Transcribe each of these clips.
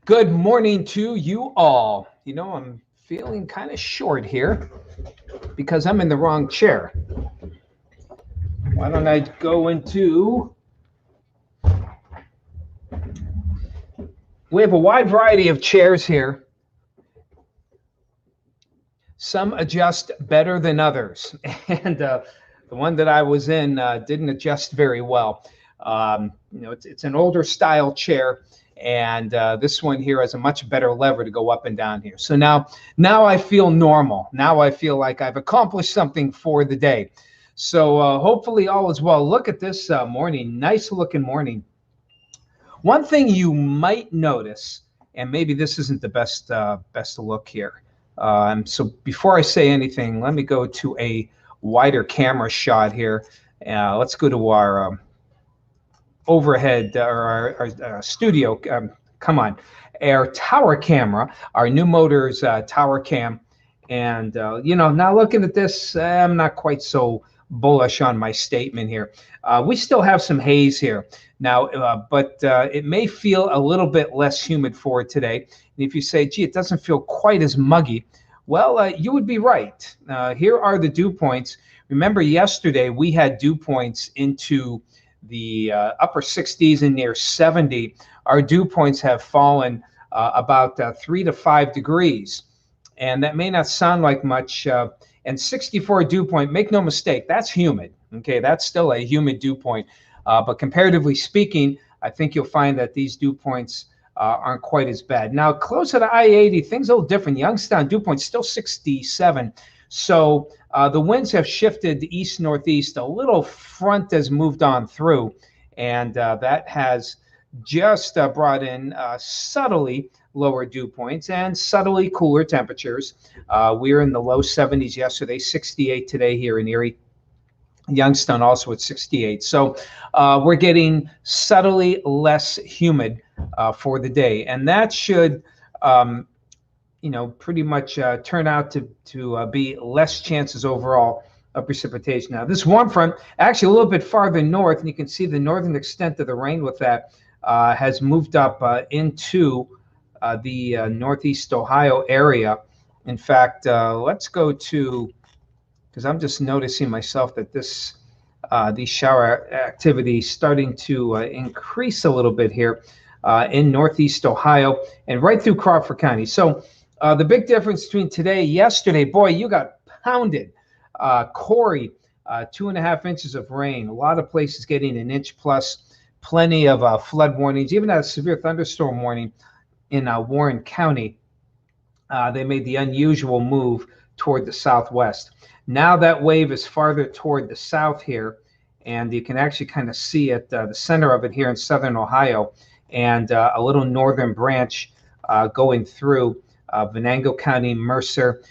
Good morning to you all. I'm feeling kind of short here because I'm in the wrong chair. Why don't I go into. We have a wide variety of chairs here. Some adjust better than others. And the one that I was in didn't adjust very well. It's an older style chair. And this one here has a much better lever to go up and down here. So now I feel normal. Now I feel like I've accomplished something for the day. So hopefully all is well. Look at this morning. Nice looking morning. One thing you might notice, and maybe this isn't the best look here. So before I say anything, let me go to a wider camera shot here. Let's go to our overhead or our studio. Come on, our tower camera, our new Motors tower cam. And now looking at this, I'm not quite so bullish on my statement here. We still have some haze here now, but it may feel a little bit less humid for today. And if you say, gee, it doesn't feel quite as muggy, well, you would be right. Here are the dew points. Remember yesterday we had dew points into the upper 60s and near 70. Our dew points have fallen about 3 to 5 degrees. And that may not sound like much. And 64 dew point, make no mistake, that's humid. Okay, that's still a humid dew point. But comparatively speaking, I think you'll find that these dew points aren't quite as bad. Now, closer to I-80, things a little different. Youngstown dew point still 67. So the winds have shifted to east-northeast. A little front has moved on through, and that has just brought in subtly lower dew points and subtly cooler temperatures. We were in the low 70s yesterday, 68 today here in Erie. Youngstown also at 68. So we're getting subtly less humid for the day, and that should pretty much turn out to be less chances overall of precipitation. Now, this warm front, actually a little bit farther north, and you can see the northern extent of the rain with that has moved up into the northeast Ohio area. In fact, let's go to, because I'm just noticing myself that these shower activity starting to increase a little bit here in northeast Ohio and right through Crawford County. So the big difference between today and yesterday, boy, you got pounded. Corey, 2.5 inches of rain. A lot of places getting an inch plus. Plenty of flood warnings, even a severe thunderstorm warning in Warren County. They made the unusual move toward the southwest. Now that wave is farther toward the south here, and you can actually kind of see it, the center of it here in southern Ohio, and a little northern branch going through Venango County, Mercer,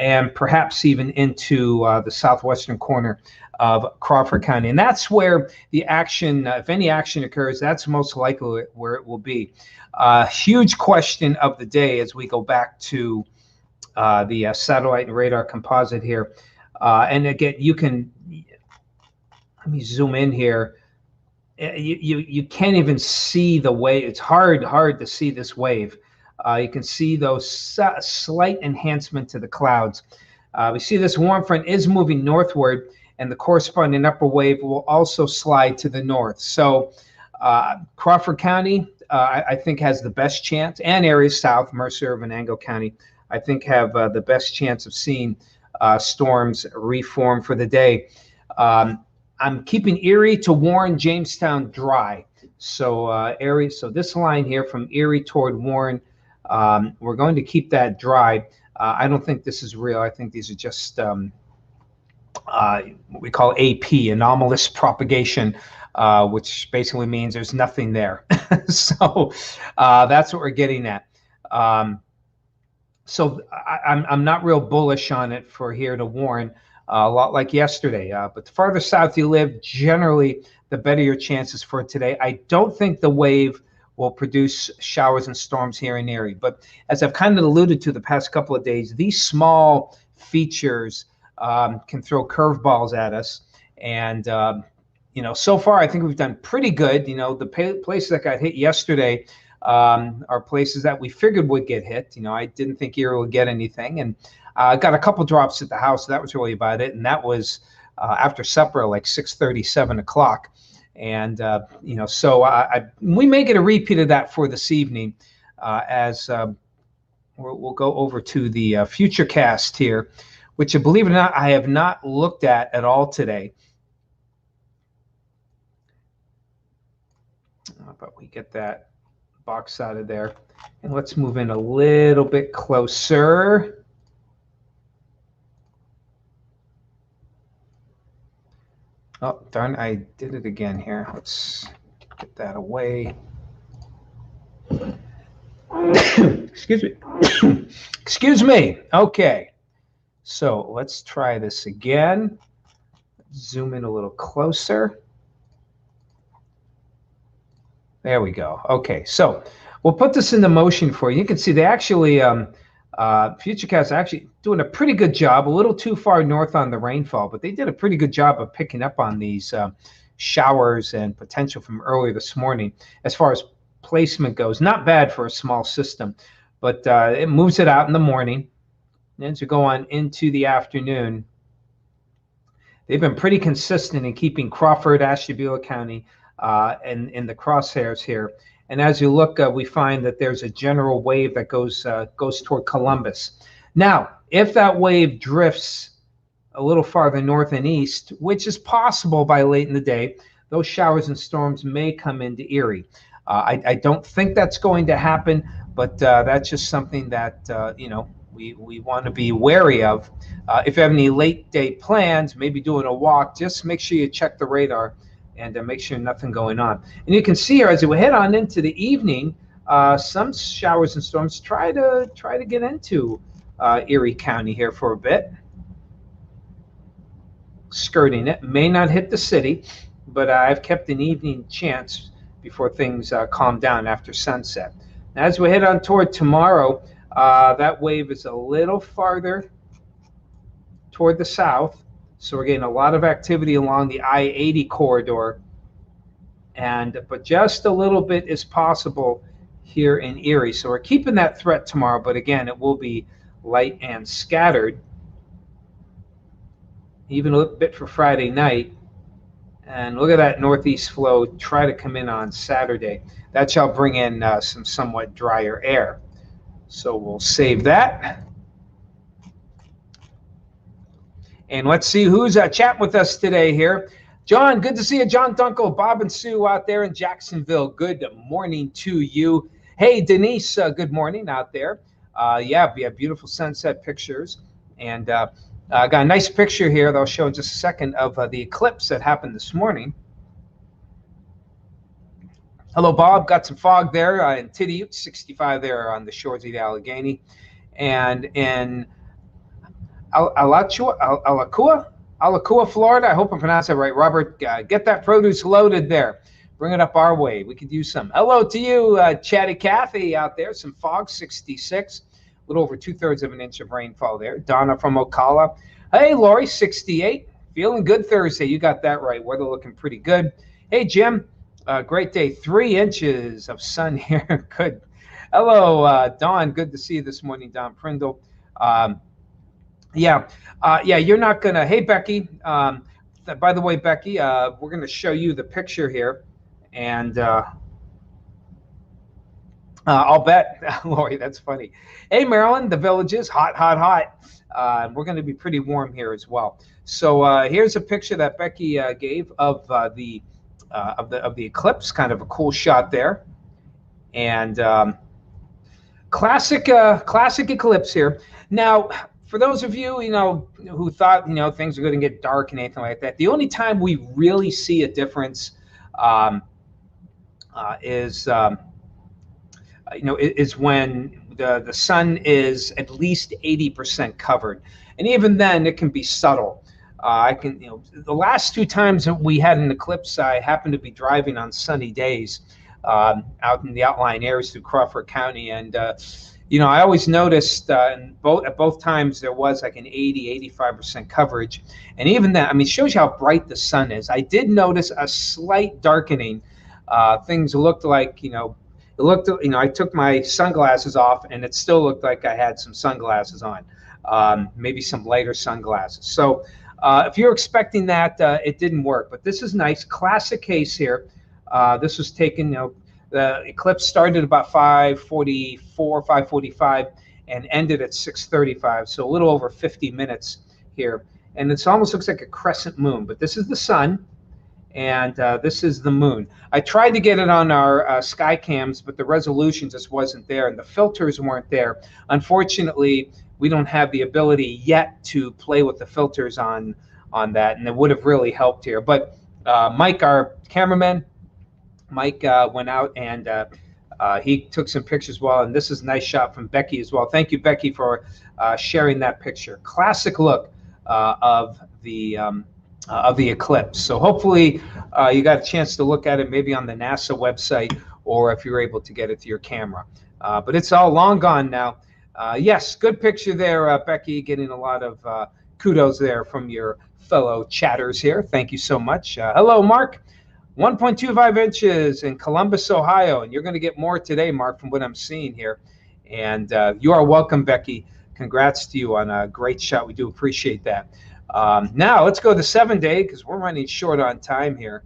and perhaps even into the southwestern corner of Crawford County. And that's where the action, if any action occurs, that's most likely where it will be. Huge question of the day as we go back to the satellite and radar composite here. And again, you can, let me zoom in here. You can't even see the wave. It's hard to see this wave. You can see those slight enhancement to the clouds. We see this warm front is moving northward, and the corresponding upper wave will also slide to the north. So Crawford County, I think, has the best chance, and areas south, Mercer, Venango County, I think have the best chance of seeing storms reform for the day. I'm keeping Erie to Warren, Jamestown dry. So so this line here from Erie toward Warren, we're going to keep that dry. I don't think this is real. I think these are just what we call AP, anomalous propagation, which basically means there's nothing there. So that's what we're getting at. So I'm not real bullish on it for here to Warren, a lot like yesterday. But the farther south you live, generally, the better your chances for today. I don't think the wave will produce showers and storms here in Erie. But as I've kind of alluded to the past couple of days, these small features can throw curveballs at us. And, so far I think we've done pretty good. The places that got hit yesterday are places that we figured would get hit. I didn't think Erie would get anything, and got a couple drops at the house. So that was really about it, and that was after supper, like 6:30, 7 o'clock. And so we may get a repeat of that for this evening, as we'll go over to the Futurecast here, which, believe it or not, I have not looked at all today. But we get that box out of there, and let's move in a little bit closer. Oh, darn, I did it again here. Let's get that away. Excuse me. Excuse me. Okay. So let's try this again. Zoom in a little closer. There we go. Okay. So we'll put this into motion for you. You can see they actually, Futurecast actually doing a pretty good job, a little too far north on the rainfall, but they did a pretty good job of picking up on these showers and potential from earlier this morning. As far as placement goes, not bad for a small system, but it moves it out in the morning. And as we go on into the afternoon, they've been pretty consistent in keeping Crawford, Ashtabula County in the crosshairs here. And as you look, we find that there's a general wave that goes toward Columbus. Now, if that wave drifts a little farther north and east, which is possible by late in the day, those showers and storms may come into Erie. I don't think that's going to happen, but that's just something that we want to be wary of. If you have any late day plans, maybe doing a walk, just make sure you check the radar and make sure nothing going on. And you can see here as we head on into the evening, some showers and storms try to get into Erie County here for a bit, skirting it. May not hit the city, but I've kept an evening chance before things calm down after sunset. Now, as we head on toward tomorrow, that wave is a little farther toward the south. So we're getting a lot of activity along the I-80 corridor, but just a little bit is possible here in Erie. So we're keeping that threat tomorrow, but again, it will be light and scattered. Even a little bit for Friday night. And look at that northeast flow try to come in on Saturday. That shall bring in some somewhat drier air. So we'll save that. And let's see who's chatting with us today here. John, good to see you. John Dunkel, Bob and Sue out there in Jacksonville. Good morning to you. Hey, Denise, good morning out there. Yeah, we have beautiful sunset pictures. And I got a nice picture here that I'll show in just a second of the eclipse that happened this morning. Hello, Bob. Got some fog there in Tidioute, 65 there on the shores of the Allegheny. And in Alakua, Florida. I hope I pronounced that right. Robert, get that produce loaded there. Bring it up our way. We could use some. Hello to you, Chatty Cathy out there. Some fog, 66. A little over 2/3 of an inch of rainfall there. Donna from Ocala. Hey, Lori, 68. Feeling good Thursday. You got that right. Weather looking pretty good. Hey, Jim. Great day. 3 inches of sun here. Good. Hello, Don. Good to see you this morning, Don Prindle. Yeah, you're not going to. Hey, Becky. By the way, Becky, we're going to show you the picture here. And I'll bet, Lori, that's funny. Hey, Maryland, the Villages, hot, hot, hot. We're going to be pretty warm here as well. So here's a picture that Becky gave of the eclipse. Kind of a cool shot there. And classic eclipse here. Now, for those of you, who thought, things are going to get dark and anything like that, the only time we really see a difference is when the sun is at least 80% covered, and even then it can be subtle. The last 2 times that we had an eclipse, I happened to be driving on sunny days out in the outlying areas through Crawford County, and I always noticed at both times there was like an 80-85% coverage, and even that, it shows you how bright the sun is. I did notice a slight darkening. Things looked like, it it looked, I took my sunglasses off and it still looked like I had some sunglasses on, maybe some lighter sunglasses. So if you're expecting that, it didn't work. But this is nice, classic case here. This was taken, the eclipse started about 5:44, 5:45, and ended at 6:35. So a little over 50 minutes here. And it almost looks like a crescent moon, but this is the sun, and this is the moon. I tried to get it on our sky cams, but the resolution just wasn't there, and the filters weren't there. Unfortunately, we don't have the ability yet to play with the filters on that, and it would have really helped here. But Mike, our cameraman, Mike went out and he took some pictures well, and this is a nice shot from Becky as well. Thank you, Becky, for sharing that picture. Classic look of the eclipse. So hopefully you got a chance to look at it maybe on the NASA website, or if you're able to get it to your camera. But it's all long gone now. Yes, good picture there, Becky, getting a lot of kudos there from your fellow chatters here. Thank you so much. Hello, Mark. 1.25 inches in Columbus, Ohio, and you're going to get more today, Mark, from what I'm seeing here. And you are welcome, Becky. Congrats to you on a great shot. We do appreciate that. Now let's go to 7-day, because we're running short on time here.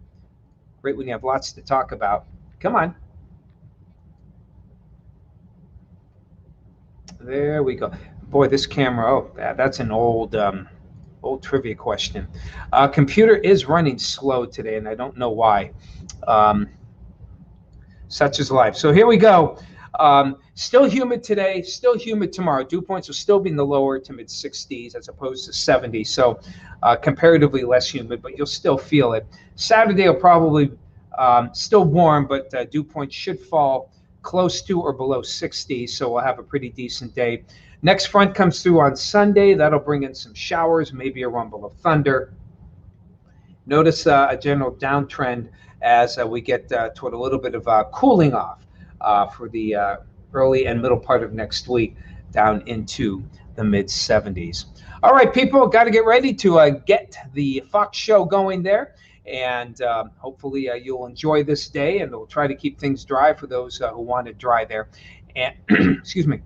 Great when you have lots to talk about. Come on. There we go. Boy, this camera, oh, that's an old trivia question. Computer is running slow today, and I don't know why. Such is life. So here we go. Still humid today, still humid tomorrow. Dew points will still be in the lower to mid 60s as opposed to 70. So comparatively less humid, but you'll still feel it. Saturday will probably still warm, but dew points should fall close to or below 60. So we'll have a pretty decent day. Next front comes through on Sunday. That'll bring in some showers, maybe a rumble of thunder. Notice a general downtrend as we get toward a little bit of cooling off for the early and middle part of next week down into the mid 70s. All right, people, got to get ready to get the Fox show going there. And hopefully you'll enjoy this day, and we'll try to keep things dry for those who want it dry there. And excuse me.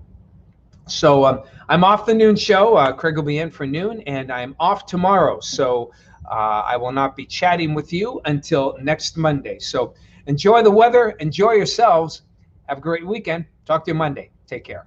So I'm off the noon show. Craig will be in for noon, and I'm off tomorrow. So I will not be chatting with you until next Monday. So enjoy the weather. Enjoy yourselves. Have a great weekend. Talk to you Monday. Take care.